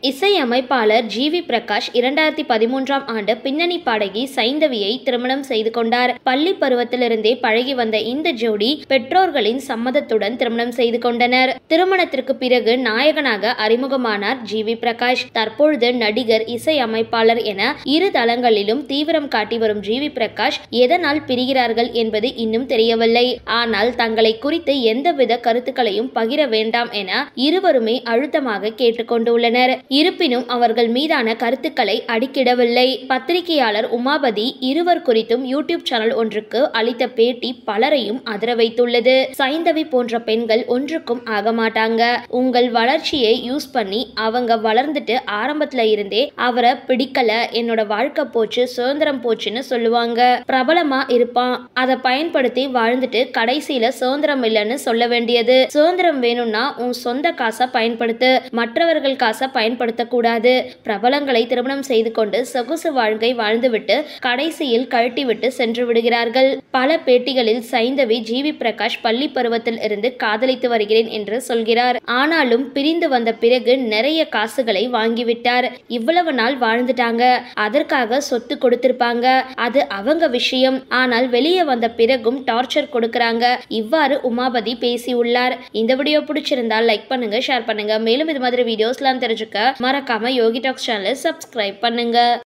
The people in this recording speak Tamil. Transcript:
இசையமைப்பாளர் ஜி.வி. பிரகாஷ் 2013ஆம் ஆண்டு பின்னணி பாடகி சைந்தவியை திருமணம் செய்து கொண்டார். பள்ளி பருவத்திலிருந்தே பழகி வந்த இந்த ஜோடி பெற்றோர்களின் சம்மதத்துடன் திருமணம் செய்து கொண்டனர். திருமணத்திற்கு பிறகு நாயகனாக அறிமுகமானார் ஜி.வி. பிரகாஷ். தற்பொழுது நடிகர், இசையமைப்பாளர் என இரு தளங்களிலும் தீவிரம் காட்டி வரும் ஜி.வி. பிரகாஷ் எதனால் பிரிகிறார்கள் என்பது இன்னும் தெரியவில்லை. ஆனால் தங்களை குறித்து எந்தவித கருத்துக்களையும் பகிர வேண்டாம் என இருவருமே அழுத்தமாக கேட்டுக் கொண்டுள்ளனர். இருப்பினும் அவர்கள் மீதான கருத்துக்களை அடிக்கிடவில்லை. பத்திரிகையாளர் உமாபதி இருவர் குறித்தும் யூடியூப் சேனல் ஒன்றுக்கு அளித்த பேட்டி பலரையும் அதிர வைத்துள்ளது. சைந்தவி போன்ற பெண்கள் ஒன்றுக்கும் ஆக மாட்டாங்க. உங்கள் வளர்ச்சியை யூஸ் பண்ணி அவங்க வளர்ந்துட்டு ஆரம்பத்துல இருந்தே அவரை பிடிக்கல, என்னோட வாழ்க்கை போச்சு, சுதந்திரம் போச்சுன்னு சொல்லுவாங்க. பிரபலமா இருப்பான், அதை பயன்படுத்தி வாழ்ந்துட்டு கடைசியில சுதந்திரம் இல்லைன்னு சொல்ல வேண்டியது. சுதந்திரம் வேணும்னா உன் சொந்த காசை பயன்படுத்து, மற்றவர்கள் காசை பயன்படுத்தக்கூடாது. பிரபலங்களை திருமணம் செய்து கொண்டு சொகுசு வாழ்க்கை வாழ்ந்துவிட்டு கடைசியில் கழட்டிவிட்டு சென்று விடுகிறார்கள். பல பேட்டிகளில் சைந்தவி ஜி.வி. பிரகாஷ் பள்ளி பருவத்தில் இருந்து காதலித்து வருகிறேன் என்று சொல்கிறார். ஆனாலும் பிரிந்து வந்த பிறகு நிறைய காசுகளை வாங்கிவிட்டார். இவ்வளவு நாள் வாழ்ந்துட்டாங்க, அதற்காக சொத்து கொடுத்திருப்பாங்க, அது அவங்க விஷயம். ஆனால் வெளியே வந்த பிறகும் டார்ச்சர் கொடுக்கறாங்க. இவ்வாறு உமாபதி பேசியுள்ளார். இந்த வீடியோ பிடிச்சிருந்தால் லைக் பண்ணுங்க, ஷேர் பண்ணுங்க. மேலும் இது மாதிரி வீடியோஸ்லாம் தெரிஞ்சுக்க மறக்காம யோகி டாக்ஸ் சேனலை சப்ஸ்கிரைப் பண்ணுங்க.